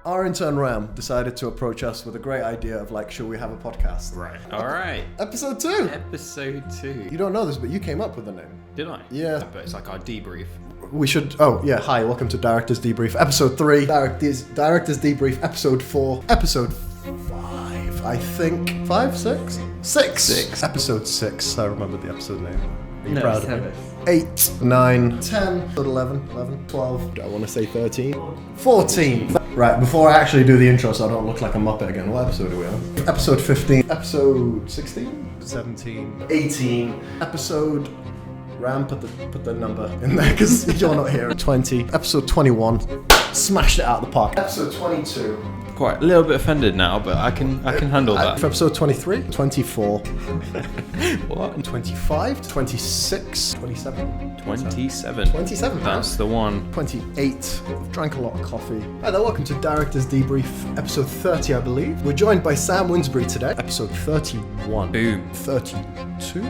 Our intern Ram decided to approach us with a great idea of like, should we have a podcast? Right. All right. Episode 2. Episode 2. You don't know this, but you came up with the name. Did I? Yeah. But it's like our debrief. We should. Oh yeah. Hi. Welcome to Director's Debrief, Episode 3. Director's Debrief, Episode 4. Episode 5. I think 5, 6, 6. Episode 6. I remember the episode name. Are you proud of me? 8, 9, 10, 11, 12. I want to say 13. 14. Right, before I actually do the intro so I don't look like a muppet again, what episode are we on? Episode 15. Episode 16? 17. 18. Episode... Ram, put the number in there because you're not here. 20. Episode 21. Smashed it out of the park. Episode 22. Quite a little bit offended now, but I can handle that. For episode 23. 24. What? 25. 26. 27. 27. 27. That's the one. 28. Drank a lot of coffee. Hi there, welcome to Director's Debrief, episode 30, I believe. We're joined by Sam Winsbury today. Episode 31. Boom. 32.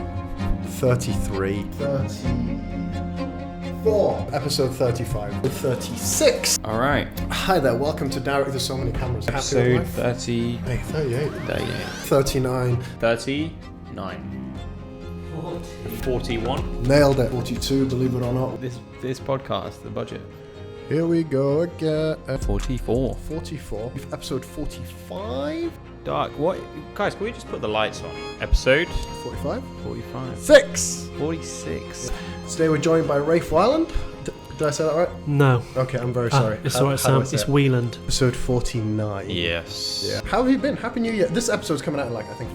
33. 34. Episode 35. 36. All right. Hi there, welcome to Derek. There's so many cameras. Episode 30. Hey, 38. 38. 39. 39. 41. Nailed it. 42, believe it or not. This podcast, the budget. Here we go again. 44. 44. Episode 45. Dark. What? Guys, can we just put the lights on? Episode 45. 45. 6. 46. Today we're joined by Rafe Wyland. Did I say that right? No. Okay, I'm very sorry. It's alright, Sam. It's Wheeland. Episode 49. Yes. Yeah. How have you been? Happy New Year. This episode's coming out in like, I think,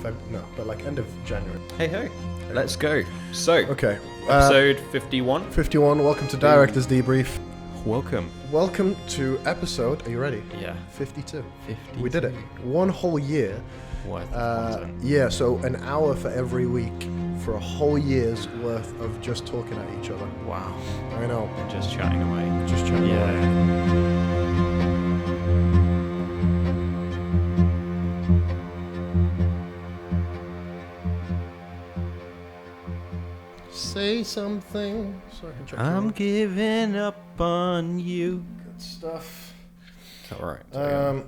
end of January. Hey ho. Let's go. So, Okay. episode 51. 51. Welcome to Director's Debrief. Welcome. Welcome to episode, are you ready? Yeah. 52. 50. We did it. One whole year. Worth of content. Yeah, so an hour for every week for a whole year's worth of just talking at each other. Wow. I know. And just chatting away. Just chatting away. Yeah. Say something. Sorry, I'm giving up on you. good stuff. All right.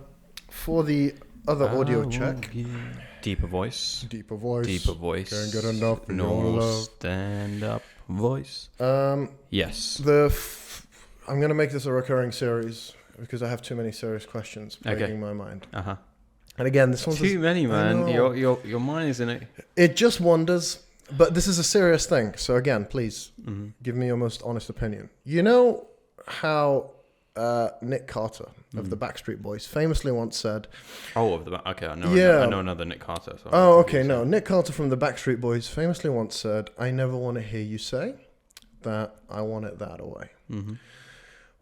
For the other audio check. Deeper voice. Deeper voice. Deeper voice. Can't get enough of your Normal love. stand-up voice. Yes. I'm going to make this a recurring series because I have too many serious questions plaguing my mind. Uh-huh. And again, this one's Too many, man. I know. Your mind is in it. It just wanders, but this is a serious thing. So again, please give me your most honest opinion. You know how Nick Carter of the Backstreet Boys famously once said... Oh, okay. I know. Yeah. I know another Nick Carter. So Oh, okay, no. Nick Carter from the Backstreet Boys famously once said, I never want to hear you say that I want it that way. Mm-hmm.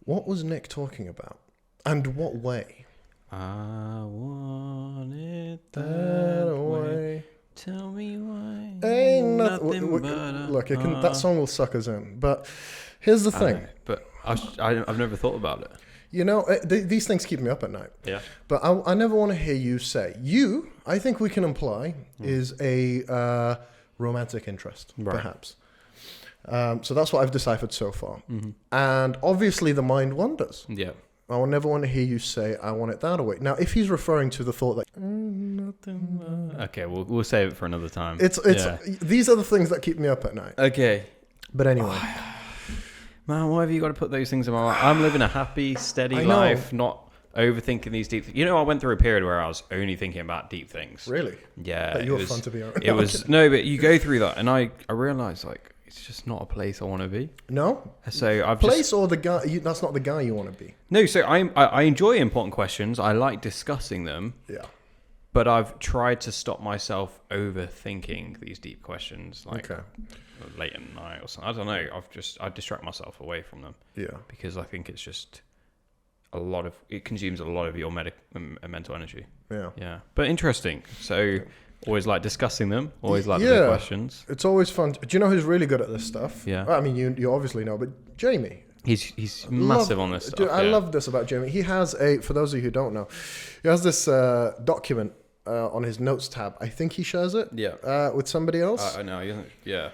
What was Nick talking about? And what way? I want it That way. Tell me why. Ain't nothing nothing. but a Look, that song will suck us in. But here's the I thing. know, but I've never thought about it. You know, these things keep me up at night. Yeah. But I never want to hear you say. You, I think we can imply, is a romantic interest, Right. perhaps. So that's what I've deciphered so far. Mm-hmm. And obviously the mind wanders. Yeah. I will never want to hear you say, I want it that way. Now, if he's referring to the thought that, nothing but... Okay, we'll save it for another time. These are the things that keep me up at night. Okay. But anyway. Man, why have you got to put those things in my life? I'm living a happy, steady life, not overthinking these deep things. You know, I went through a period where I was only thinking about deep things. Really? Yeah. But you were fun to be around. It was... No, but you go through that, and I realised, like, it's just not a place I want to be. No? So I've Place or the guy... that's not the guy you want to be. No, so I enjoy important questions. I like discussing them. Yeah. But I've tried to stop myself overthinking these deep questions, like late at night or something. I don't know. I distract myself away from them. Yeah. Because I think it's just it consumes a lot of your mental energy. Yeah. Yeah. But interesting. So always like discussing them. Always like the big questions. It's always fun. Do you know who's really good at this stuff? Yeah. I mean, you obviously know, but Jamie. He's massive on this stuff. Dude, I love this about Jamie. He has for those of you who don't know, he has this document on his notes tab. I think he shares it with somebody else. I know. Yeah.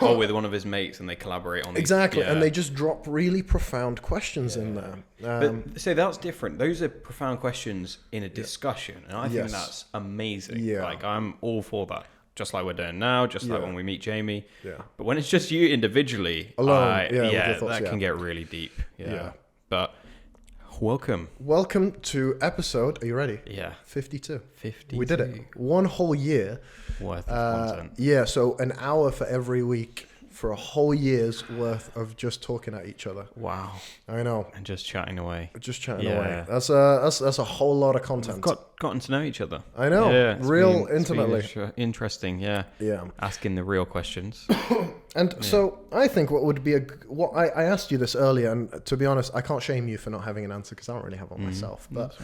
with one of his mates, and they collaborate on exactly, these, and they just drop really profound questions in there. But so that's different. Those are profound questions in a discussion, and I think that's amazing. Yeah. Like, I'm all for that. Just like we're doing now, just like when we meet Jamie. Yeah. But when it's just you individually, alone, that can get really deep. Yeah. But welcome to episode. Are you ready? Yeah. 52. 52. We did it. One whole year worth of content. Yeah. So an hour for every week for a whole year's worth of just talking at each other. Wow. I know. And just chatting away. That's a whole lot of content. We've gotten to know each other. I know. Yeah, real intimately. Interesting. Yeah. Yeah. Asking the real questions. And so I think what would be I asked you this earlier, and to be honest, I can't shame you for not having an answer because I don't really have one myself. But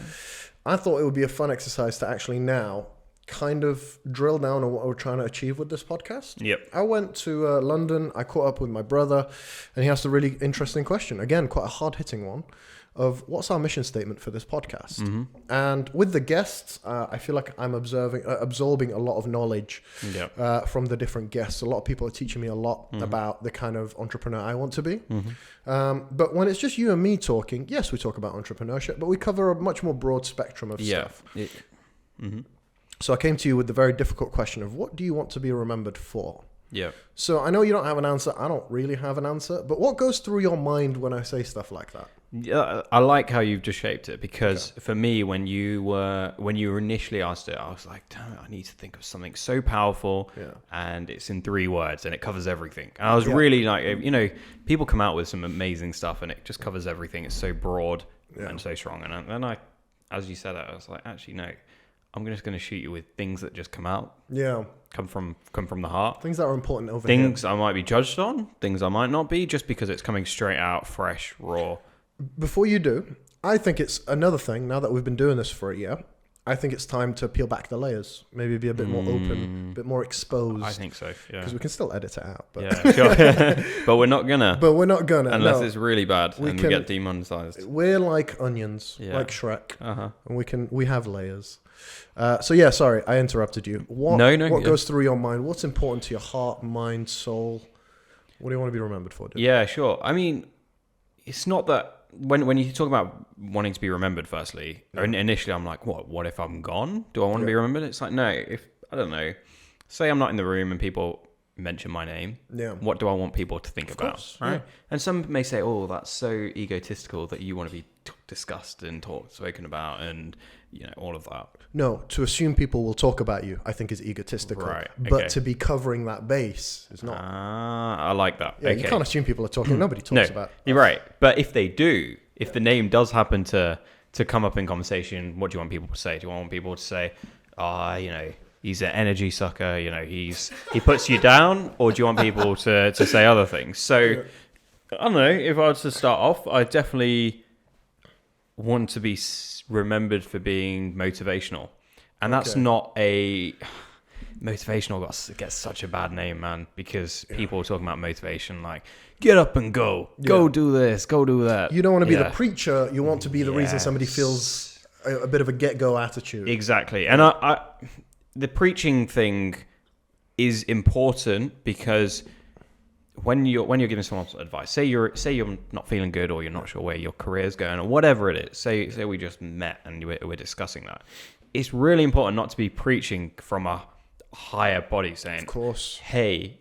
I thought it would be a fun exercise to actually now kind of drill down on what we're trying to achieve with this podcast. Yep. I went to London. I caught up with my brother, and he asked a really interesting question. Again, quite a hard-hitting one. Of what's our mission statement for this podcast. And with the guests, I feel like I'm absorbing a lot of knowledge from the different guests. A lot of people are teaching me a lot about the kind of entrepreneur I want to be. But when it's just you and me talking, yes, we talk about entrepreneurship, but we cover a much more broad spectrum of stuff. So I came to you with the very difficult question of what do you want to be remembered for? Yeah. So I know you don't have an answer. I don't really have an answer. But what goes through your mind when I say stuff like that? Yeah, I like how you've just shaped it, because for me, when you initially asked it, I was like, damn it, I need to think of something so powerful, and it's in 3 words and it covers everything. And I was really like, people come out with some amazing stuff and it just covers everything. It's so broad and so strong. And then I, as you said it, I was like, actually, no, I'm just going to shoot you with things that just come out. Yeah. Come from the heart. Things that are important over things I might be judged on, things I might not be, just because it's coming straight out, fresh, raw. Before you do, I think it's another thing, now that we've been doing this for a year, I think it's time to peel back the layers. Maybe be a bit more open, a bit more exposed. I think so, yeah. Because we can still edit it out. But yeah, sure. But we're not gonna. Unless it's really bad and we get demonetized. We're like onions, like Shrek. And we have layers. Sorry, I interrupted you. What goes through your mind? What's important to your heart, mind, soul? What do you want to be remembered for, dude? Yeah, sure. I mean, it's not that when you talk about wanting to be remembered, firstly, initially I'm like, what if I'm gone? Do I want to be remembered? It's like, no, if, I don't know, say I'm not in the room and people mention my name, what do I want people to think about? Course, right? And some may say, oh, that's so egotistical that you want to be discussed and spoken about and all of that. No, to assume people will talk about you, I think is egotistical. Right. Okay. But to be covering that base is not. I like that. Yeah, you can't assume people are talking. Nobody talks about. You're right. But if they do, if the name does happen to come up in conversation, what do you want people to say? Do you want people to say, he's an energy sucker, he puts you down? Or do you want people to say other things? So, I don't know, if I was to start off, I definitely want to be remembered for being motivational. And that's not a... Motivational gets such a bad name, man, because people are talking about motivation like, get up and go do this, go do that. You don't want to be the preacher, you want to be the reason somebody feels a bit of a get-go attitude. Exactly. And I the preaching thing is important because when you're giving someone advice, say you're not feeling good or you're not sure where your career's going or whatever it is, say we just met and we're discussing that, it's really important not to be preaching from a higher body saying, of course, hey,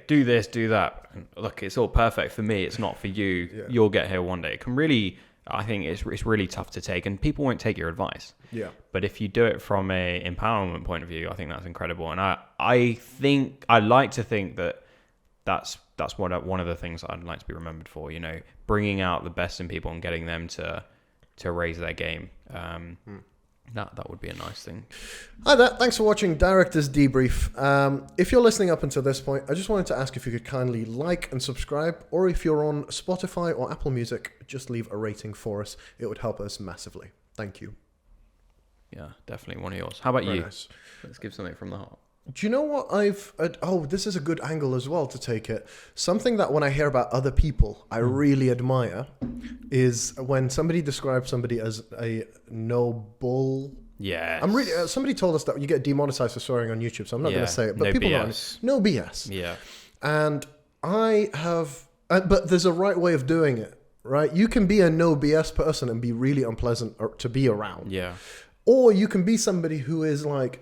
do this, do that, and look, it's all perfect for me, it's not for you, you'll get here one day. It can really, I think it's really tough to take, and people won't take your advice. Yeah. But if you do it from a empowerment point of view, I think that's incredible. And I like to think that that's one of the things I'd like to be remembered for, bringing out the best in people and getting them to raise their game. That would be a nice thing. Hi there. Thanks for watching Director's Debrief. If you're listening up until this point, I just wanted to ask if you could kindly like and subscribe, or if you're on Spotify or Apple Music, just leave a rating for us. It would help us massively. Thank you. Yeah, definitely one of yours. How about you? Nice. Let's give something from the heart. Do you know what this is a good angle as well to take it. Something that when I hear about other people, I really admire is when somebody describes somebody as a noble. Yeah. Somebody told us that you get demonetized for swearing on YouTube, so I'm not going to say it. But no people BS. No BS. Yeah. And I have, but there's a right way of doing it, right? You can be a no BS person and be really unpleasant to be around. Yeah. Or you can be somebody who is like,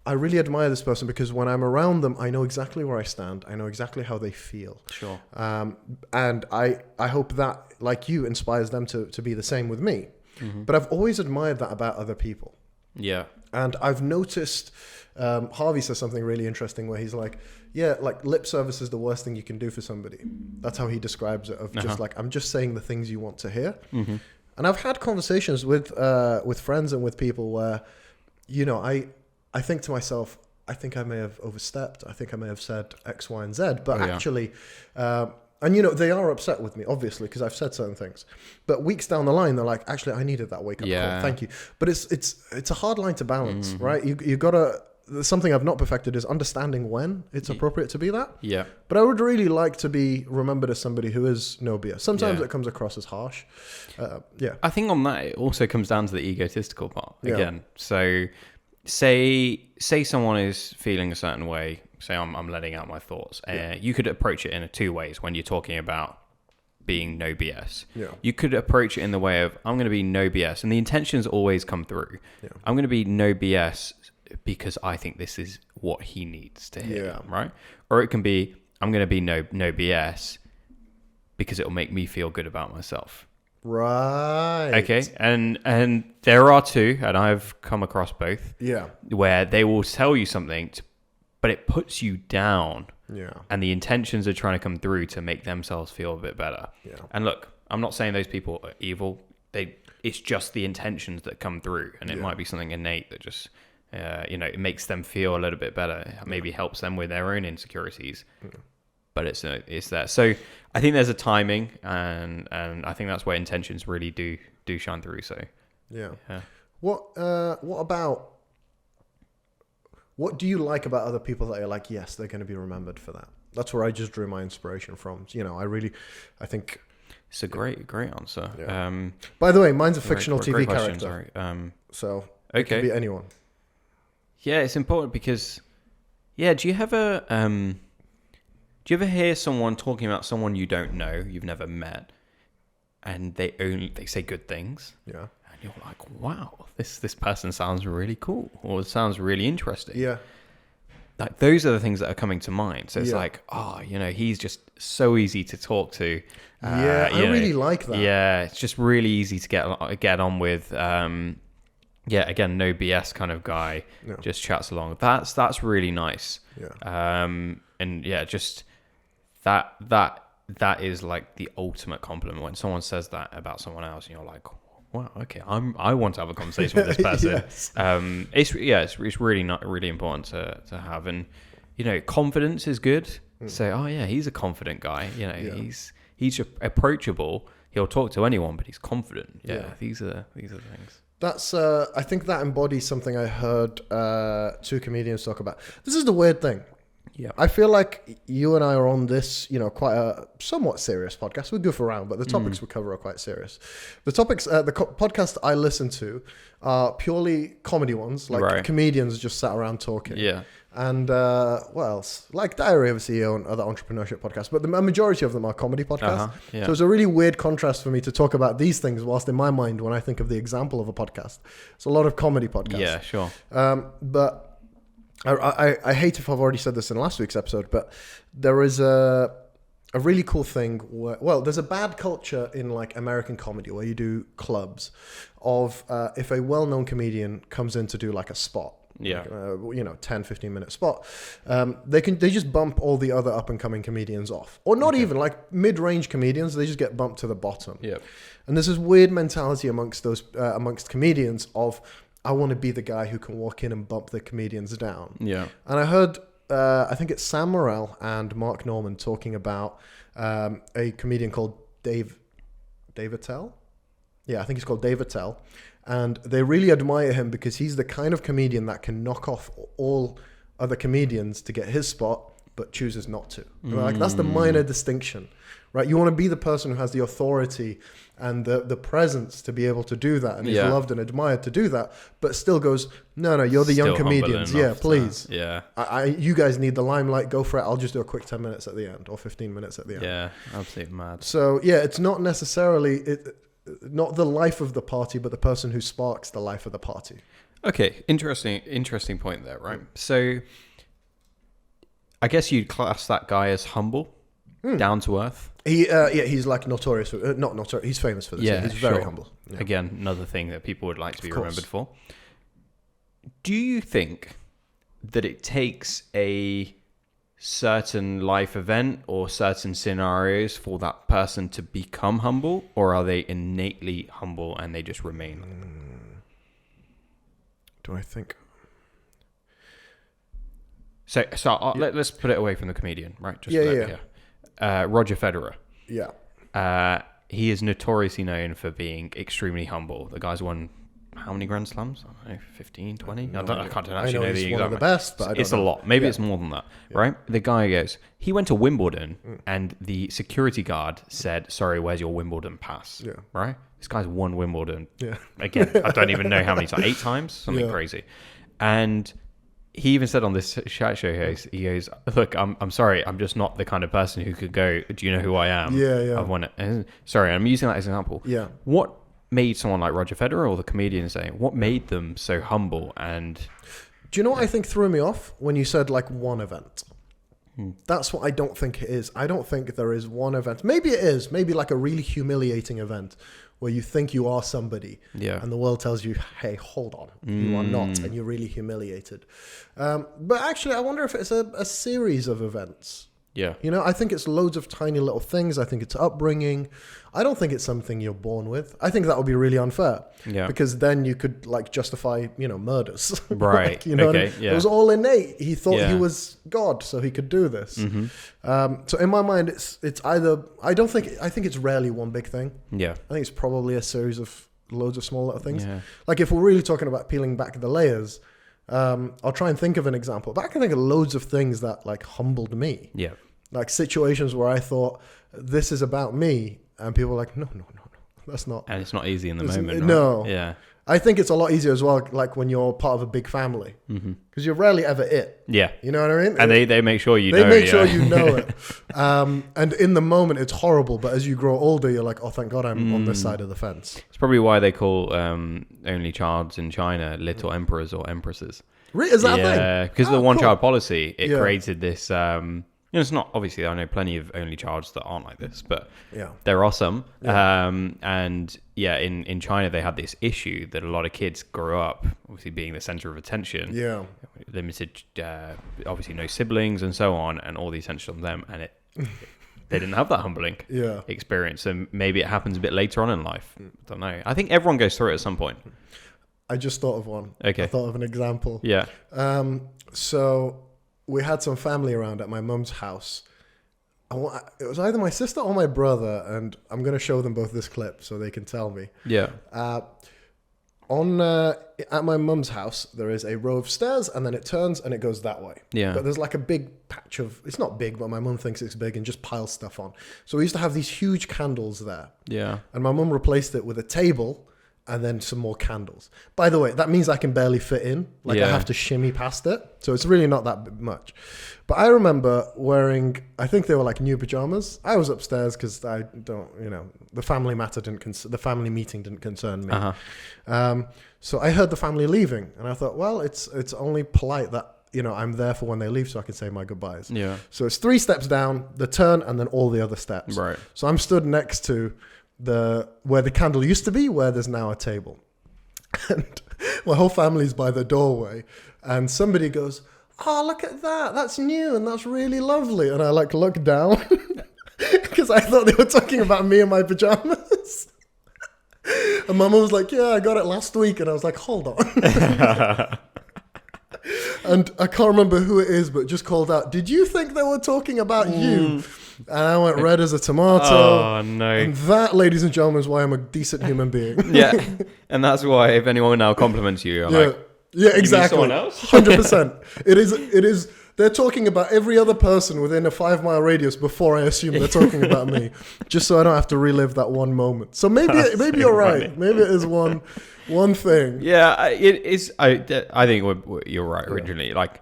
I really admire this person because when I'm around them, I know exactly where I stand. I know exactly how they feel. Sure. And I hope that, like you, inspires them to be the same with me. Mm-hmm. But I've always admired that about other people. Yeah. And I've noticed, Harvey says something really interesting where he's like, yeah, like lip service is the worst thing you can do for somebody. That's how he describes it, of just like, I'm just saying the things you want to hear. Mm-hmm. And I've had conversations with friends and with people where, you know, I think to myself, I think I may have overstepped. I think I may have said X, Y, and Z. But actually, and you know, they are upset with me, obviously, because I've said certain things. But weeks down the line, they're like, actually, I needed that wake up call. Thank you. But it's a hard line to balance, right? You gotta. Something I've not perfected is understanding when it's appropriate to be that. Yeah. But I would really like to be remembered as somebody who is no BS. Sometimes it comes across as harsh. I think on that, it also comes down to the egotistical part again. Yeah. So say someone is feeling a certain way. Say I'm letting out my thoughts. You could approach it in two ways when you're talking about being no BS. Yeah. You could approach it in the way of, I'm going to be no BS. And the intentions always come through. Yeah. I'm going to be no BS because I think this is what he needs to hear, right? Or it can be, I'm going to be no BS because it'll make me feel good about myself. Right. Okay. And there are two, and I've come across both. Yeah. Where they will tell you something, but it puts you down. Yeah. And the intentions are trying to come through to make themselves feel a bit better. Yeah. And look, I'm not saying those people are evil. It's just the intentions that come through, and it might be something innate that just, it makes them feel a little bit better. Maybe helps them with their own insecurities. But it's that. So I think there's a timing, and I think that's where intentions really do shine through. So yeah. What do you like about other people that are like, yes, they're going to be remembered for that? That's where I just drew my inspiration from. You know, I think it's a great answer. Yeah. By the way, mine's a fictional TV question, character. Sorry. So it could be anyone. Yeah, it's important because, do you ever hear someone talking about someone you don't know, you've never met, and they say good things? Yeah. And you're like, wow, this person sounds really cool, or sounds really interesting. Yeah. Like, those are the things that are coming to mind. So it's like, he's just so easy to talk to. I really like that. Yeah, it's just really easy to get on with. Again, no BS kind of guy. No. Just chats along. That's really nice. Yeah. And just that is like the ultimate compliment when someone says that about someone else, and you're like, wow, okay, I want to have a conversation with this person. Yes. It's really really important to have, and confidence is good. Say, oh yeah, he's a confident guy. He's approachable. He'll talk to anyone, but he's confident. These are the things. That's I think that embodies something I heard two comedians talk about. This is the weird thing. Yeah, I feel like you and I are on this, quite a somewhat serious podcast. We goof around, but the topics we cover are quite serious. The topics, podcast I listen to are purely comedy ones, like comedians just sat around talking. Yeah. And what else? Like Diary of a CEO and other entrepreneurship podcasts, but the majority of them are comedy podcasts. So it's a really weird contrast for me to talk about these things, whilst in my mind, when I think of the example of a podcast, it's a lot of comedy podcasts. Yeah, sure. But I hate if I've already said this in last week's episode, but there is a really cool thing where, there's a bad culture in like American comedy where you do clubs of if a well-known comedian comes in to do like a spot. Yeah. 10, 15 minute spot. They just bump all the other up and coming comedians off, or not even like mid-range comedians. They just get bumped to the bottom. Yeah. And there's this weird mentality amongst comedians of, I want to be the guy who can walk in and bump the comedians down. Yeah. And I heard, I think it's Sam Morrell and Mark Norman talking about a comedian called Dave Attell. Yeah, I think he's called Dave Attell. And they really admire him because he's the kind of comedian that can knock off all other comedians to get his spot but chooses not to. Like that's the minor distinction, right? You want to be the person who has the authority and the presence to be able to do that and is loved and admired to do that, but still goes, no, you're the young comedians. Yeah, please. You guys need the limelight. Go for it. I'll just do a quick 10 minutes at the end or 15 minutes at the end. Yeah, absolutely mad. So yeah, it's not necessarily not the life of the party, but the person who sparks the life of the party. Okay, interesting point there, right? So I guess you'd class that guy as humble, down to earth. He's like notorious. Not notorious. He's famous for this. Yeah, he's very humble. Yeah. Again, another thing that people would like to be remembered for. Do you think that it takes a certain life event or certain scenarios for that person to become humble, or are they innately humble and they just remain? Do I think? So let's put it away from the comedian, right? Just Roger Federer. Yeah. He is notoriously known for being extremely humble. The guy's won how many Grand Slams? I don't know, 15, 20? I can't actually know the exact. He's one of the best, but it's a lot. Maybe it's more than that, right? The guy goes, he went to Wimbledon and the security guard said, sorry, where's your Wimbledon pass? Yeah. Right? This guy's won Wimbledon. Yeah. Again, I don't even know how many times. 8 times? Something crazy. And he even said on this chat show, he goes, look, I'm sorry, I'm just not the kind of person who could go, do you know who I am? Yeah. I've won it. Sorry, I'm using that as an example. Yeah. What made someone like Roger Federer or the comedian say, what made them so humble? And do you know what I think threw me off when you said like one event? That's what I don't think it is. I don't think there is one event. Maybe it is. Maybe like a really humiliating event where you think you are somebody and the world tells you, hey, hold on, you are not, and you're really humiliated. But actually, I wonder if it's a series of events. Yeah. You know, I think it's loads of tiny little things. I think it's upbringing. I don't think it's something you're born with. I think that would be really unfair. Yeah. Because then you could like justify, murders. Right. Like, you know okay. what I mean? It was all innate. He thought he was God, so he could do this. So in my mind, it's either, I think it's rarely one big thing. Yeah. I think it's probably a series of loads of small little things. Yeah. Like if we're really talking about peeling back the layers, I'll try and think of an example. But I can think of loads of things that like humbled me. Yeah. Like situations where I thought, this is about me. And people were like, no, that's not. And it's not easy in the moment, right? No. Yeah. I think it's a lot easier as well, like when you're part of a big family. Because you're rarely ever it. Yeah. You know what I mean? And they make sure you know. They make sure you know it. And in the moment, it's horrible. But as you grow older, you're like, oh, thank God I'm on this side of the fence. It's probably why they call only childs in China little emperors or empresses. Is that a thing? Yeah, because of the one-child policy, it created this... it's not, obviously, I know plenty of only childs that aren't like this, but there are some. Yeah. In China, they had this issue that a lot of kids grew up, obviously being the center of attention. Yeah. Limited, obviously no siblings and so on, and all the attention on them, and they didn't have that humbling experience. And maybe it happens a bit later on in life. I don't know. I think everyone goes through it at some point. I just thought of one. Okay. I thought of an example. Yeah. So we had some family around at my mum's house. It was either my sister or my brother, and I'm going to show them both this clip so they can tell me. Yeah. At my mum's house, there is a row of stairs, and then it turns and it goes that way. Yeah. But there's like a big patch of, it's not big, but my mum thinks it's big and just piles stuff on. So we used to have these huge candles there. Yeah. And my mum replaced it with a table and then some more candles. By the way, that means I can barely fit in. Like I have to shimmy past it. So it's really not that much. But I remember wearing, I think they were like new pajamas. I was upstairs because I don't, the family the family meeting didn't concern me. So I heard the family leaving and I thought, well, it's only polite that, I'm there for when they leave so I can say my goodbyes. Yeah. So it's 3 steps down, the turn, and then all the other steps. Right. So I'm stood next to where the candle used to be, where there's now a table. And my whole family's by the doorway. And somebody goes, oh, look at that. That's new and that's really lovely. And I look down because I thought they were talking about me in my pajamas. And my mum was like, yeah, I got it last week. And I was like, hold on. And I can't remember who it is, but just called out, did you think they were talking about you? And I went red as a tomato. Oh, no. And that, ladies and gentlemen, is why I'm a decent human being. Yeah. And that's why if anyone now compliments you, you're like, yeah, exactly. someone else? 100%. It is They're talking about every other person within a 5-mile radius before I assume they're talking about me, just so I don't have to relive that one moment. So maybe you're right. Maybe it is one thing. Yeah, it is. I think you're right originally. Like,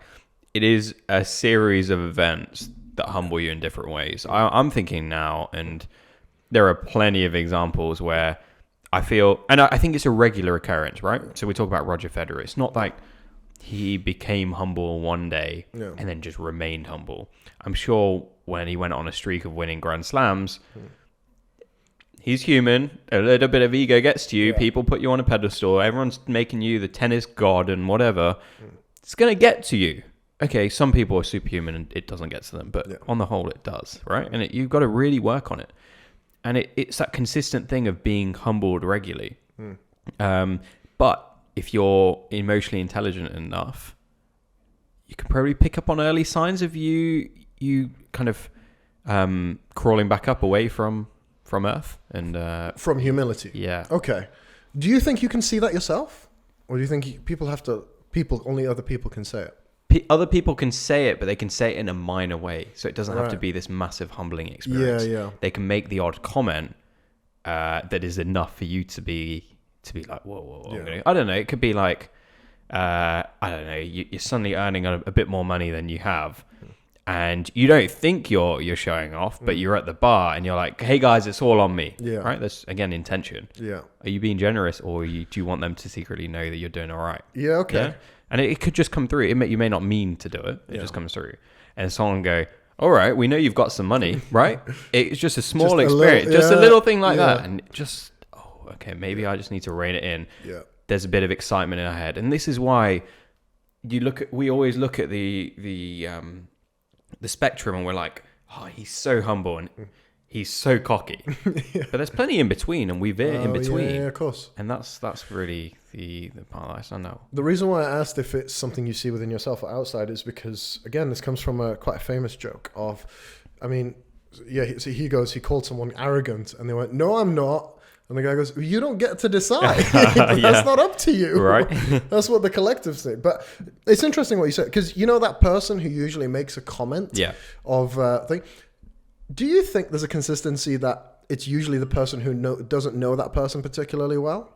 it is a series of events that humble you in different ways. I'm thinking now, and there are plenty of examples where I feel, and I think it's a regular occurrence, right? So we talk about Roger Federer. It's not like he became humble one day and then just remained humble. I'm sure when he went on a streak of winning Grand Slams, he's human. A little bit of ego gets to you. Yeah. People put you on a pedestal. Everyone's making you the tennis god and whatever. It's going to get to you. Okay, some people are superhuman and it doesn't get to them, but on the whole it does, right? And you've got to really work on it. And it's that consistent thing of being humbled regularly. But if you're emotionally intelligent enough, you can probably pick up on early signs of you kind of crawling back up away from Earth and from humility. Yeah. Okay. Do you think you can see that yourself, or do you think only other people can say it? Other people can say it, but they can say it in a minor way, so it doesn't have to be this massive humbling experience. Yeah. They can make the odd comment that is enough for you to be like, whoa. Yeah. I don't know. It could be like, I don't know. You're suddenly earning a bit more money than you have, and you don't think you're showing off, but you're at the bar and you're like, "Hey guys, it's all on me." Yeah. Right. That's again intention. Yeah. Are you being generous, or do you want them to secretly know that you're doing all right? Yeah. Okay. Yeah? And it could just come through. You may not mean to do it. It just comes through, and someone go, all right, we know you've got some money, right? It's just a small experience, just a little thing like that. And just, okay, maybe I just need to rein it in. Yeah. There's a bit of excitement in our head. And this is why we always look at the spectrum and we're like, oh, he's so humble and he's so cocky. But there's plenty in between, and we veer in between. Yeah, of course. And that's really the part that I stand out. The reason why I asked if it's something you see within yourself or outside is because, again, this comes from quite a famous joke of, he called someone arrogant, and they went, no, I'm not. And the guy goes, you don't get to decide. That's not up to you. Right. That's what the collective say. But it's interesting what you said, because you know that person who usually makes a comment of thing. Do you think there's a consistency that it's usually the person who doesn't know that person particularly well?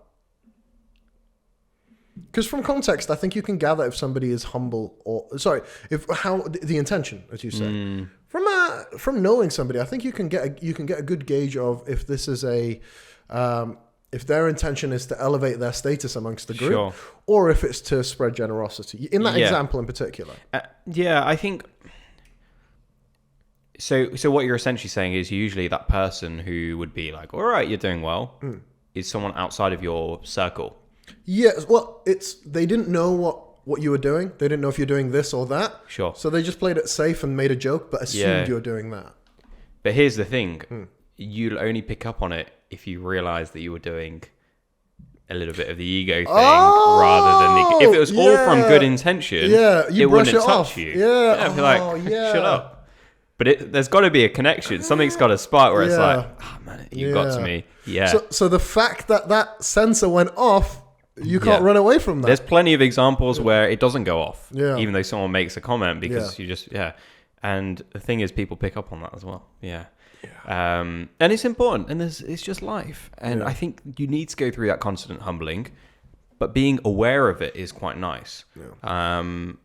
Because from context, I think you can gather if somebody is humble the intention, as you say. From knowing somebody, I think you can get a good gauge of if this is if their intention is to elevate their status amongst the group, or if it's to spread generosity. In that example in particular. I think. So what you're essentially saying is usually that person who would be like, all right, you're doing well, is someone outside of your circle. Yeah, well, they didn't know what you were doing. They didn't know if you're doing this or that. Sure. So they just played it safe and made a joke, but assumed you were doing that. But here's the thing. You'll only pick up on it if you realize that you were doing a little bit of the ego thing rather than if it was all from good intention, it wouldn't touch you. Yeah. I'd be like, shut up. But there's got to be a connection. Something's got to spark where it's like, oh man, you got to me. Yeah. So the fact that sensor went off, you can't run away from that. There's plenty of examples where it doesn't go off, even though someone makes a comment because you just, And the thing is, people pick up on that as well. Yeah. And it's important, and it's just life. And I think you need to go through that constant humbling, but being aware of it is quite nice. Yeah.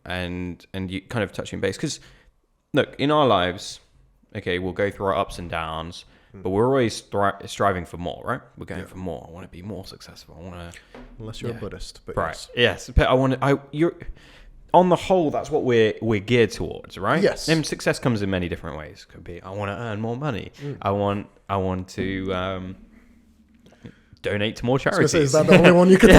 And you kind of touching base, because look, in our lives, okay, we'll go through our ups and downs, but we're always striving for more, right? We're going for more. I want to be more successful. I want to. Unless you're a Buddhist, but right? Yes, but you're. On the whole, that's what we're geared towards, right? Yes. And success comes in many different ways. Could be I want to earn more money. I want to donate to more charities. Is that the only one you could?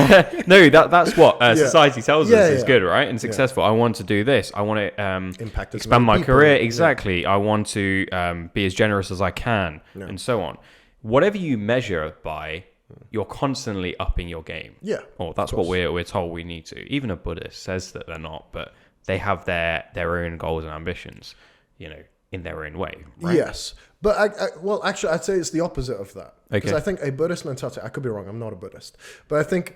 No, that's what society tells us is good, right? And successful. I want to do this. I want to expand my career. Exactly. Yeah. I want to be as generous as I can, and so on. Whatever you measure by, you're constantly upping your game. Yeah. Or that's what we're told we need to. Even a Buddhist says that they're not, but they have their own goals and ambitions, in their own way. Right? Yes. But actually, I'd say it's the opposite of that. Okay. Because I think a Buddhist mentality, I could be wrong, I'm not a Buddhist, but I think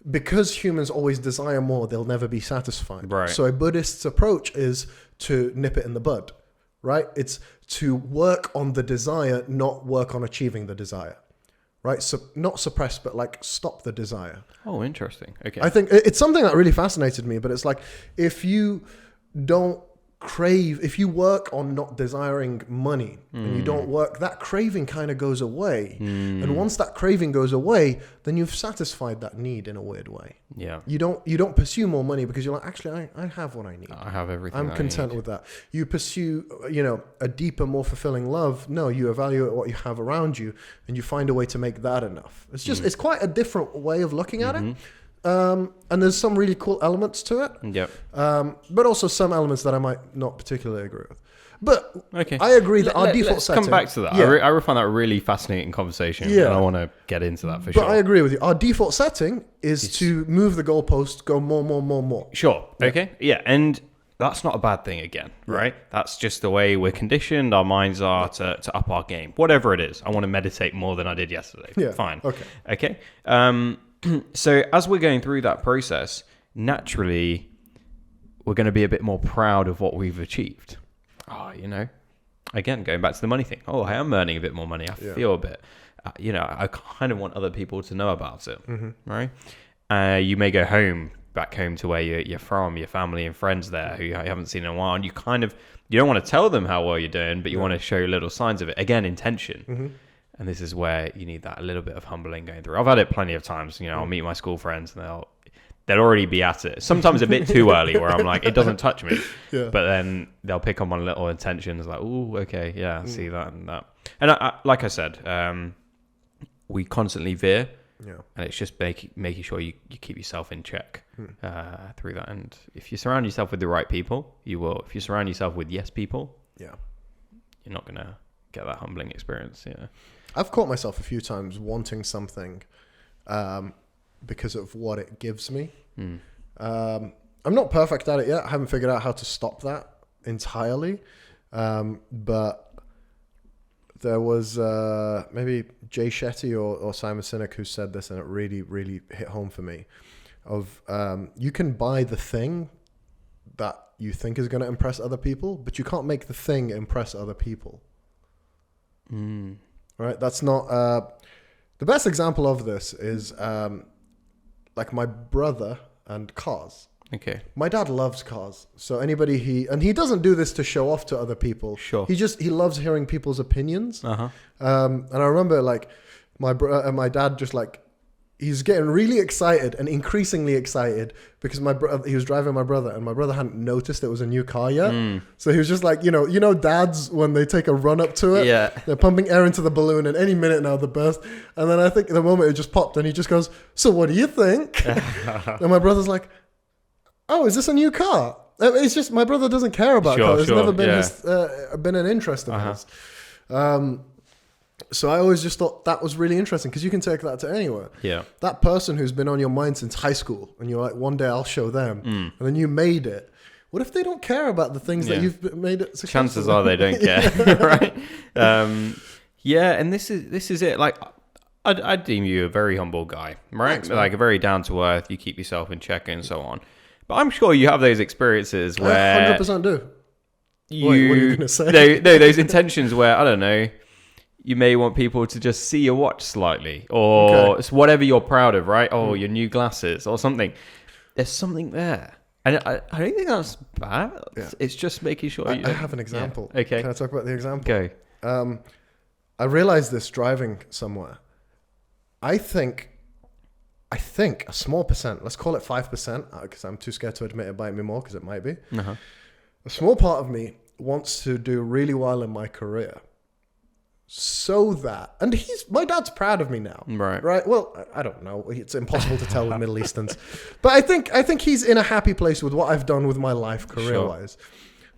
because humans always desire more, they'll never be satisfied. Right. So a Buddhist's approach is to nip it in the bud, right? It's to work on the desire, not work on achieving the desire, right? So not suppress, but like stop the desire. Oh, interesting. Okay. I think it's something that really fascinated me, but it's like if you don't crave, if you work on not desiring money and you don't work, that craving kind of goes away. And once that craving goes away, then you've satisfied that need in a weird way. Yeah. You don't pursue more money because you're like, actually, I have what I need. I have everything. I'm content with that. You pursue, a deeper, more fulfilling love. No, you evaluate what you have around you and you find a way to make that enough. It's just, it's quite a different way of looking at it. And there's some really cool elements to it. Yep. But also some elements that I might not particularly agree with. But Okay. I agree that our default let's setting... come back to that. Yeah. I find that a really fascinating conversation. Yeah. And I want to get into that for But sure. I agree with you. Our default setting is to move the goalpost, go more. Sure. Okay. Yeah. And that's not a bad thing again, right? That's just the way we're conditioned. Our minds are to up our game. Whatever it is. I want to meditate more than I did yesterday. Yeah. Fine. Okay. So as we're going through that process, naturally, we're going to be a bit more proud of what we've achieved. Again, going back to the money thing. Oh, I am earning a bit more money. I feel a bit, I kind of want other people to know about it, right? You may go back home to where you're from, your family and friends there who you haven't seen in a while, and you don't want to tell them how well you're doing, but you want to show little signs of it. Again, intention. And this is where you need that a little bit of humbling going through. I've had it plenty of times. I'll meet my school friends and they'll already be at it. Sometimes a bit too early where I'm like, it doesn't touch me. Yeah. But then they'll pick up on little intentions like, oh, okay, yeah, I see that and that. And I, like I said, we constantly veer. Yeah. And it's just making sure you keep yourself in check through that. And if you surround yourself with the right people, you will. If you surround yourself with yes people, you're not going to get that humbling experience. Yeah. I've caught myself a few times wanting something because of what it gives me. I'm not perfect at it yet. I haven't figured out how to stop that entirely. But there was maybe Jay Shetty or Simon Sinek who said this, and it really, really hit home for me. You can buy the thing that you think is going to impress other people, but you can't make the thing impress other people. Right? That's not... the best example of this is like my brother and cars. Okay. My dad loves cars. So anybody he doesn't do this to show off to other people. Sure. He loves hearing people's opinions. Uh-huh. And I remember like my dad just like, he's getting really excited and increasingly excited because he was driving my brother and my brother hadn't noticed it was a new car yet. So he was just like, dads, when they take a run up to it, they're pumping air into the balloon and any minute now the burst. And then I think the moment it just popped and he just goes, so what do you think? And my brother's like, oh, is this a new car? It's just, my brother doesn't care about cars. It's never been been an interest of his. So I always just thought that was really interesting because you can take that to anywhere. Yeah. That person who's been on your mind since high school and you're like, one day I'll show them. And then you made it. What if they don't care about the things that you've made it successful? Chances are they don't care, right? And this is it. Like, I deem you a very humble guy, right? Thanks, like a very down to earth. You keep yourself in check and so on. But I'm sure you have those experiences where 100% do. Wait, what are you going to say? No, those intentions where I don't know. You may want people to just see your watch slightly, or it's whatever you're proud of, right? Oh, your new glasses or something. There's something there. And I don't think that's bad. Yeah. It's just making sure I have an example. Yeah. Okay. Can I talk about the example? Go. I realized this driving somewhere. I think a small percent, let's call it 5%, because I'm too scared to admit it might be more, because it might be. Uh-huh. A small part of me wants to do really well in my career. So that, and my dad's proud of me now, right? Well, I don't know. It's impossible to tell with Middle Easterns, but I think he's in a happy place with what I've done with my life career-wise. Sure.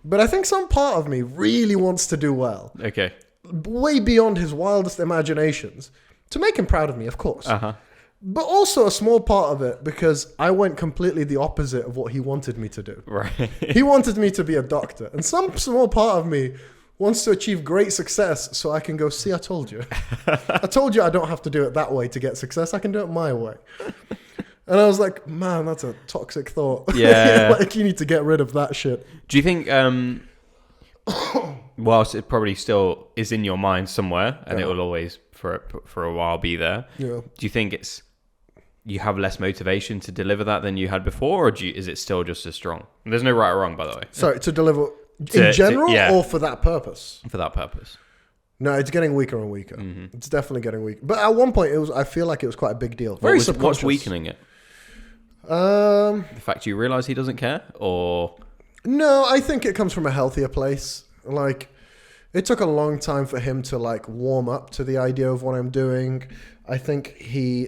But I think some part of me really wants to do well. Okay. Way beyond his wildest imaginations, to make him proud of me, of course. Uh-huh. But also a small part of it because I went completely the opposite of what he wanted me to do. Right. He wanted me to be a doctor, and some small part of me wants to achieve great success so I can go, see, I told you. I told you I don't have to do it that way to get success. I can do it my way. And I was like, man, that's a toxic thought. Yeah. Like, you need to get rid of that shit. Do you think, whilst it probably still is in your mind somewhere, and it will always for a while be there, Yeah. do you think you have less motivation to deliver that than you had before, or is it still just as strong? There's no right or wrong, by the way. Sorry, to deliver in general yeah. or for that purpose? For that purpose. No, it's getting weaker and weaker. Mm-hmm. It's definitely getting weaker. But at one point, I feel like it was quite a big deal. Very subconscious. What's weakening it? The fact you realise he doesn't care, or no, I think it comes from a healthier place. Like, it took a long time for him to like warm up to the idea of what I'm doing. I think he,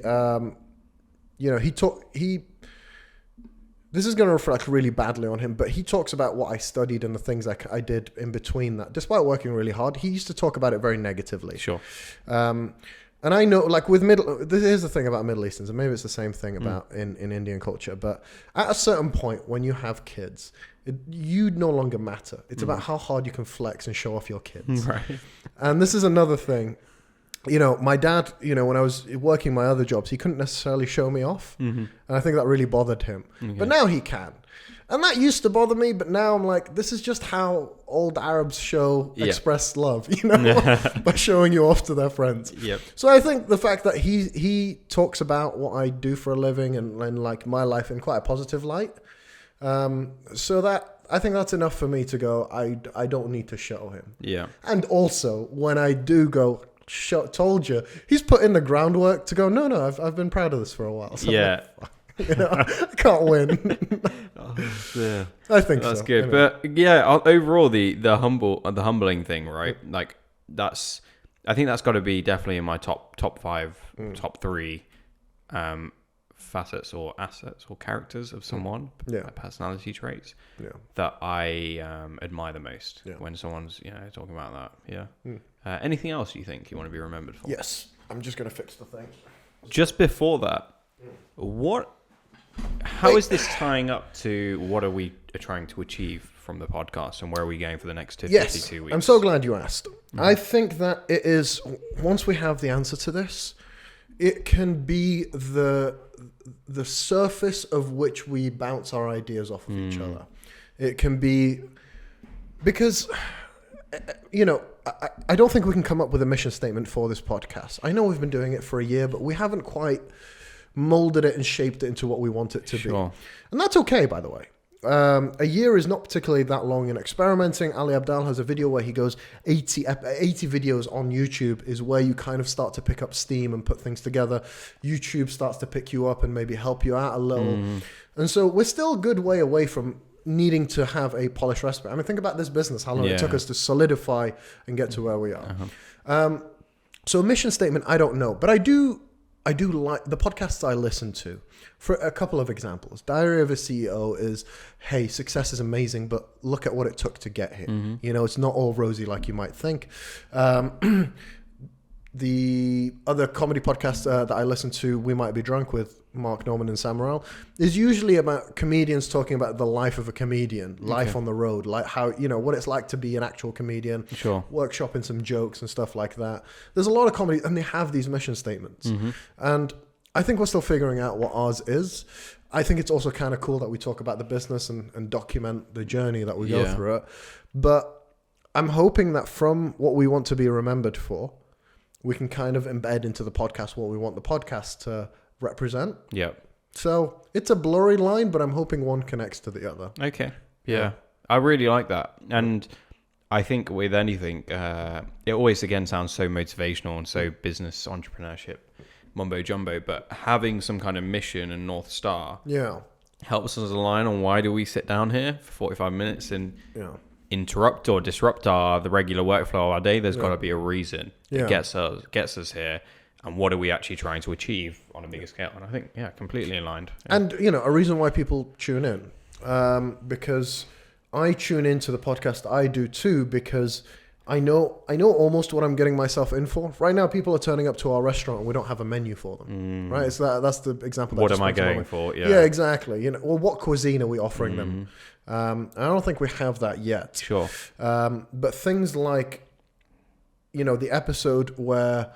this is going to reflect really badly on him, but he talks about what I studied and the things I did in between that. Despite working really hard, he used to talk about it very negatively. Sure. And I know, like, here's the thing about Middle Easterns, and maybe it's the same thing about in Indian culture, but at a certain point when you have kids, you no longer matter. It's about how hard you can flex and show off your kids. Right. And this is another thing. You know, my dad, when I was working my other jobs, he couldn't necessarily show me off. Mm-hmm. And I think that really bothered him. Okay. But now he can. And that used to bother me, but now I'm like, this is just how old Arabs express love, by showing you off to their friends. Yep. So I think the fact that he talks about what I do for a living and like my life in quite a positive light, so that I think that's enough for me to go, I don't need to show him. Yeah. And also, when I do go, told you, he's put in the groundwork to go, no, I've been proud of this for a while. So yeah. I can't win. Yeah. I think that's so. good. Anyway. But yeah, overall the humbling thing, right? Like I think that's got to be definitely in my top 5, top 3 facets or assets or characters of someone, personality traits that I admire the most when someone's talking about that. Yeah. Anything else you think you want to be remembered for? Yes. I'm just going to fix the thing. Just before that, how is this tying up to what are we trying to achieve from the podcast, and where are we going for the next 52 weeks? I'm so glad you asked. I think that it is, once we have the answer to this, it can be the surface of which we bounce our ideas off of each other. It can be, because, I don't think we can come up with a mission statement for this podcast. I know we've been doing it for a year, but we haven't quite molded it and shaped it into what we want it to be. And that's okay, by the way. A year is not particularly that long in experimenting. Ali Abdaal has a video where he goes 80 videos on YouTube is where you kind of start to pick up steam and put things together. YouTube starts to pick you up and maybe help you out a little. And so we're still a good way away from needing to have a polished recipe. I mean, think about this business, how long it took us to solidify and get to where we are. So a mission statement, I don't know. But I do like the podcasts I listen to. For a couple of examples, Diary of a CEO is, hey, success is amazing, but look at what it took to get here. It's not all rosy like you might think. The other comedy podcast that I listen to, We Might Be Drunk, with Mark Norman and Sam Morril, is usually about comedians talking about the life of a comedian, life on the road, like how, what it's like to be an actual comedian, workshopping some jokes and stuff like that. There's a lot of comedy, and they have these mission statements. And I think we're still figuring out what ours is. I think it's also kind of cool that we talk about the business and document the journey that we go through it. But I'm hoping that from what we want to be remembered for, we can kind of embed into the podcast what we want the podcast to represent. So it's a blurry line, but I'm hoping one connects to the other. Okay. Yeah. I really like that. And I think with anything, it always, again, sounds so motivational and so business entrepreneurship mumbo jumbo, but having some kind of mission and North Star helps us align on why do we sit down here for 45 minutes and interrupt or disrupt the regular workflow of our day. There's got to be a reason that gets us here, and what are we actually trying to achieve on a bigger scale. And I think completely aligned. And a reason why people tune in, because I tune into the podcast I do too, because I know almost what I'm getting myself in for. Right now, people are turning up to our restaurant and we don't have a menu for them. Right? So that's the example. What am I going for? Yeah, exactly. Well, what cuisine are we offering them? I don't think we have that yet. Sure. But things like, the episode where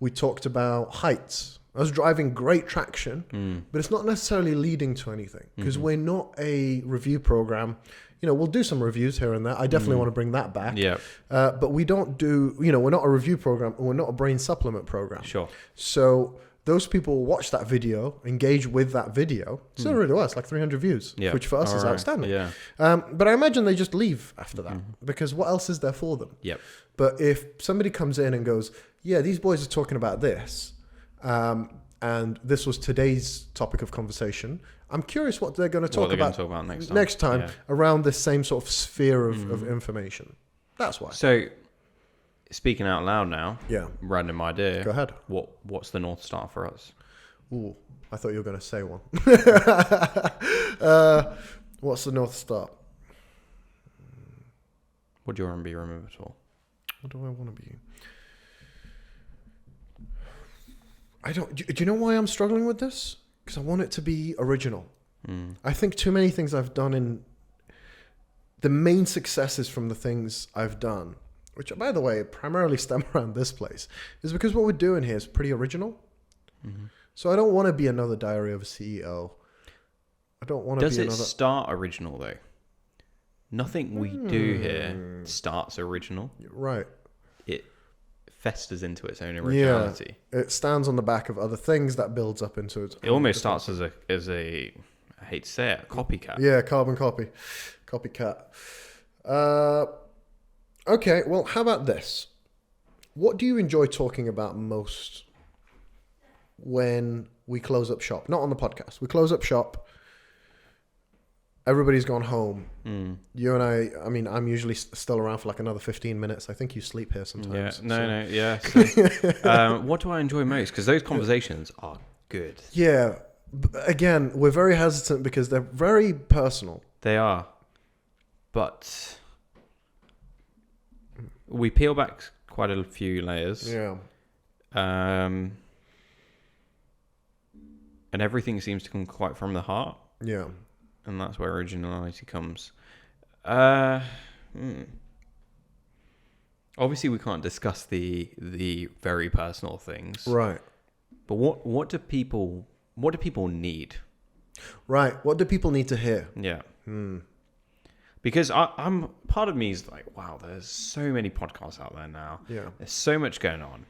we talked about heights That's driving great traction, but it's not necessarily leading to anything because we're not a review program. You know, we'll do some reviews here and there. I definitely want to bring that back. Yeah. But we don't do, you know, we're not a review program and we're not a brain supplement program. Sure. So those people watch that video, engage with that video. It's not really us, like 300 views, which for us is outstanding. Yeah. But I imagine they just leave after that because what else is there for them? Yep. But if somebody comes in and goes, yeah, these boys are talking about this, and this was today's topic of conversation, I'm curious what they're going to talk about next time around this same sort of sphere of information. That's why. So, speaking out loud now, random idea. Go ahead. What's the North Star for us? Ooh, I thought you were going to say one. What's the North Star? What do you want to be remembered for? What do I want to be? Do you know why I'm struggling with this? Because I want it to be original. I think too many things I've done in the main successes from the things I've done, which by the way primarily stem around this place, is because what we're doing here is pretty original. So I don't want to be another Diary of a CEO. I don't want to be another... Does it start original though? Nothing we do here starts original. Right. It festers into its own originality. Yeah, it stands on the back of other things that builds up into its own. It almost starts as a I hate to say it, a copycat. Yeah, carbon copy. Copycat. Okay, well, how about this? What do you enjoy talking about most when we close up shop? Not on the podcast. We close up shop. Everybody's gone home. You and I mean, I'm usually still around for like another 15 minutes. I think you sleep here sometimes. Yeah. So, what do I enjoy most? Because those conversations are good. Yeah. Again, we're very hesitant because they're very personal. They are. But we peel back quite a few layers. Yeah. And everything seems to come quite from the heart. Yeah. And that's where originality comes. Obviously, we can't discuss the very personal things, right? But what do people need? Right. What do people need to hear? Yeah. Because I'm part of me is like, wow, there's so many podcasts out there now. Yeah. There's so much going on.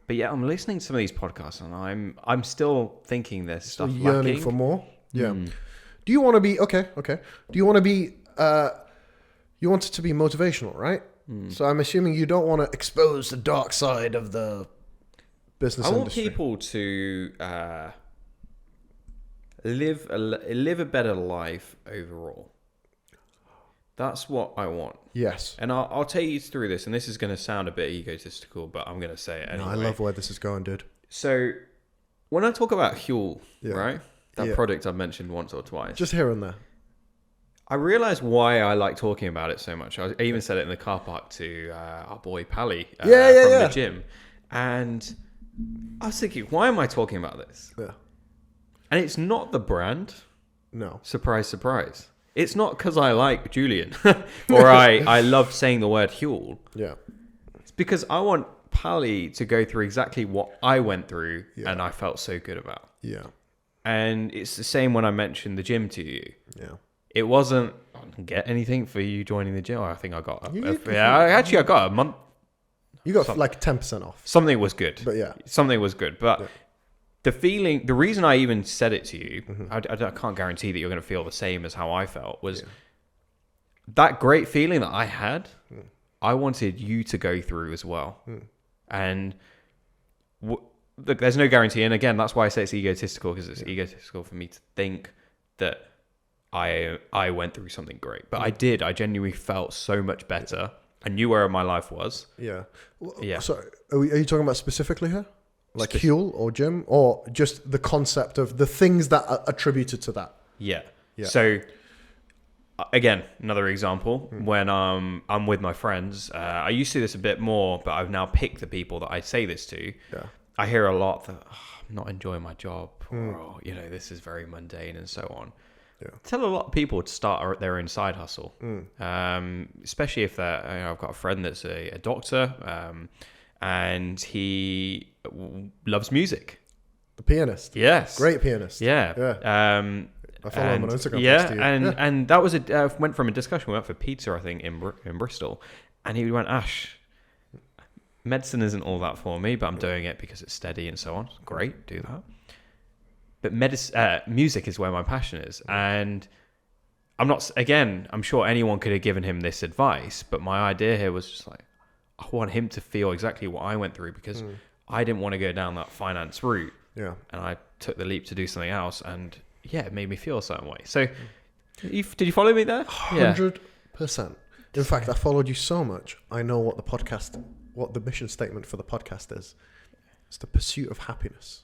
But yeah, I'm listening to some of these podcasts and I'm still thinking there's stuff yearning lacking. For more. Yeah. Do you want to be okay? Do you want to be you want it to be motivational, right? So I'm assuming you don't want to expose the dark side of the business industry. I want people to live a better life overall. That's what I want. Yes. And I'll take you through this, and this is going to sound a bit egotistical, but I'm going to say it anyway. No, I love where this is going, dude. So when I talk about Huel, right? That product I've mentioned once or twice. Just here and there. I realised why I like talking about it so much. I even said it in the car park to our boy Pally from the gym. And I was thinking, why am I talking about this? Yeah. And it's not the brand. No. Surprise, surprise. It's not because I like Julian or I love saying the word Huel. Yeah. It's because I want Pally to go through exactly what I went through and I felt so good about. Yeah. And it's the same when I mentioned the gym to you. Yeah. It wasn't, I didn't get anything for you joining the gym. I think I got I got a month. You got like 10% off. Something was good. But yeah. Something was good. But the feeling, the reason I even said it to you, I can't guarantee that you're going to feel the same as how I felt, was that great feeling that I had, I wanted you to go through as well. And look, there's no guarantee. And again, that's why I say it's egotistical, because it's egotistical for me to think that I went through something great. But I did. I genuinely felt so much better. I knew where my life was. Yeah. Yeah. So are you talking about specifically here? Like Huel or gym, or just the concept of the things that are attributed to that? Yeah. So again, another example, when I'm with my friends, I used to do this a bit more, but I've now picked the people that I say this to. Yeah. I hear a lot that I'm not enjoying my job, or this is very mundane and so on. Yeah. Tell a lot of people to start their own side hustle, especially if they're. I've got a friend that's a doctor, and he loves music. The pianist. Yes. Great pianist. Yeah. I follow him on Instagram. And that was went from a discussion. We went for pizza, I think, in Bristol, and he went, Ash, medicine isn't all that for me, but I'm doing it because it's steady and so on. Great, do that. But music is where my passion is, and I'm sure anyone could have given him this advice, but my idea here was just like, I want him to feel exactly what I went through, because I didn't want to go down that finance route. Yeah. And I took the leap to do something else, and it made me feel a certain way. So, did you follow me there? 100%. In fact, I followed you so much. I know what the mission statement for the podcast is. It's the pursuit of happiness.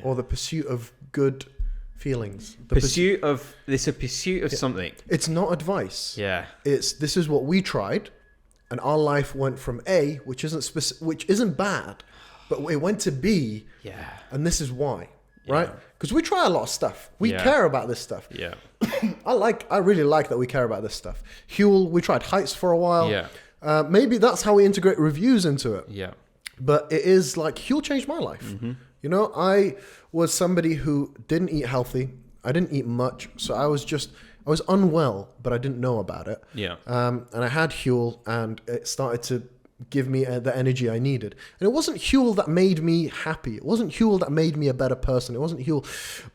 Or the pursuit of good feelings. It's a pursuit of something. It's not advice. Yeah. This is what we tried, and our life went from A, which isn't bad, but it went to B. Yeah. And this is why, right? Because we try a lot of stuff. We care about this stuff. Yeah. I really like that we care about this stuff. Huel, we tried heights for a while. Yeah. Maybe that's how we integrate reviews into it. Yeah. But it is like Huel changed my life. Mm-hmm. You know, I was somebody who didn't eat healthy. I didn't eat much. So I was unwell, but I didn't know about it. Yeah. And I had Huel, and it started to give me the energy I needed. And it wasn't Huel that made me happy. It wasn't Huel that made me a better person. It wasn't Huel.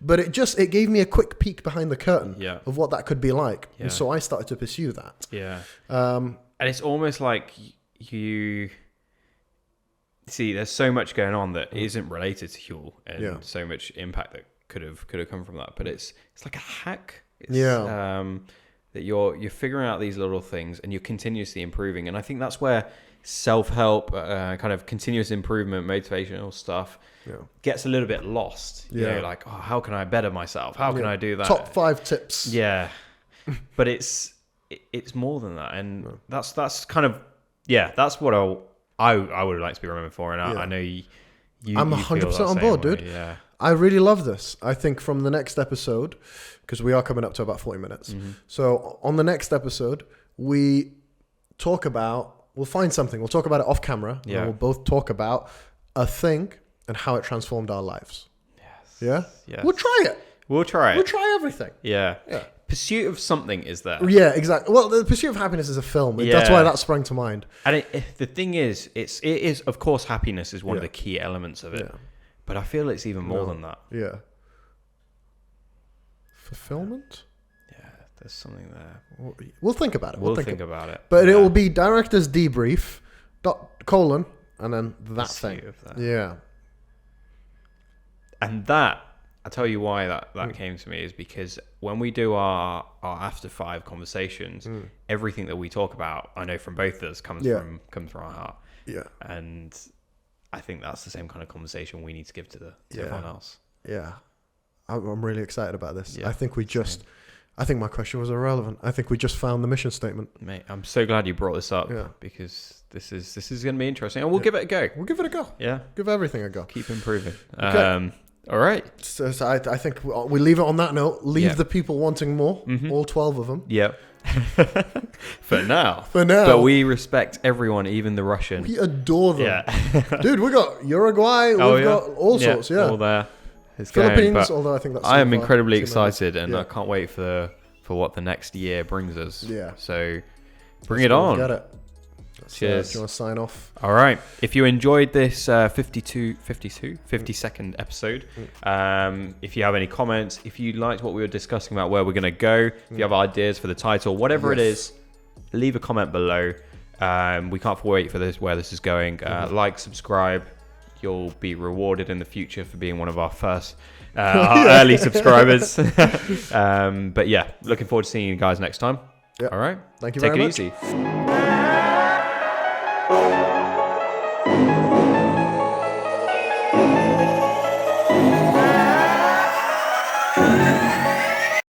But it gave me a quick peek behind the curtain of what that could be like. Yeah. And so I started to pursue that. Yeah. And it's almost like you... See, there's so much going on that isn't related to Huel, and so much impact that could have come from that. But it's like a hack. That you're figuring out these little things, and you're continuously improving. And I think that's where self-help, kind of continuous improvement, motivational stuff gets a little bit lost. You know, like, how can I better myself? How can I do that? Top 5 tips. Yeah, but it's more than that, and that's kind of that's what I would like to be remembered for, and I know you. I'm 100% on board, dude. Yeah, I really love this. I think from the next episode, because we are coming up to about 40 minutes. Mm-hmm. So on the next episode, we'll find something. We'll talk about it off camera. Yeah. And we'll both talk about a thing and how it transformed our lives. Yes. Yeah? Yes. We'll try it. We'll try everything. Yeah. Pursuit of something is there. Yeah, exactly. Well, the Pursuit of Happiness is a film. That's why that sprang to mind. And the thing is, it is, of course, happiness is one of the key elements of it. Yeah. But I feel it's even more than that. Yeah. Fulfillment? Yeah, there's something there. We'll think about it. We'll think about it. But it will be Director's Debrief, and then that thing. Yeah. And that, I'll tell you why that came to me, is because when we do our after 5 conversations, everything that we talk about, I know from both of us comes from our heart. Yeah. And I think that's the same kind of conversation we need to give to everyone else. Yeah. I'm really excited about this. Yeah, I think I think my question was irrelevant. I think we just found the mission statement. Mate, I'm so glad you brought this up because this is going to be interesting, and we'll give it a go. We'll give it a go. Yeah. Give everything a go. Keep improving. Okay. All right. So I think we leave it on that note. Leave the people wanting more, all 12 of them. Yep. For now. But we respect everyone, even the Russian. We adore them. Yeah. Dude, we got Uruguay. We've got all sorts. Yeah. All there. Philippines, although I think that's... I am incredibly excited, and I can't wait for what the next year brings us. Yeah. So bring it on. Get it. Cheers. Do you want to sign off? All right. If you enjoyed this 50-second episode, if you have any comments, if you liked what we were discussing about where we're going to go, if you have ideas for the title, whatever it is, leave a comment below. We can't wait for where this is going. Like, subscribe. You'll be rewarded in the future for being one of our first our early subscribers. But yeah, looking forward to seeing you guys next time. All right. Thank you very much. Take it easy.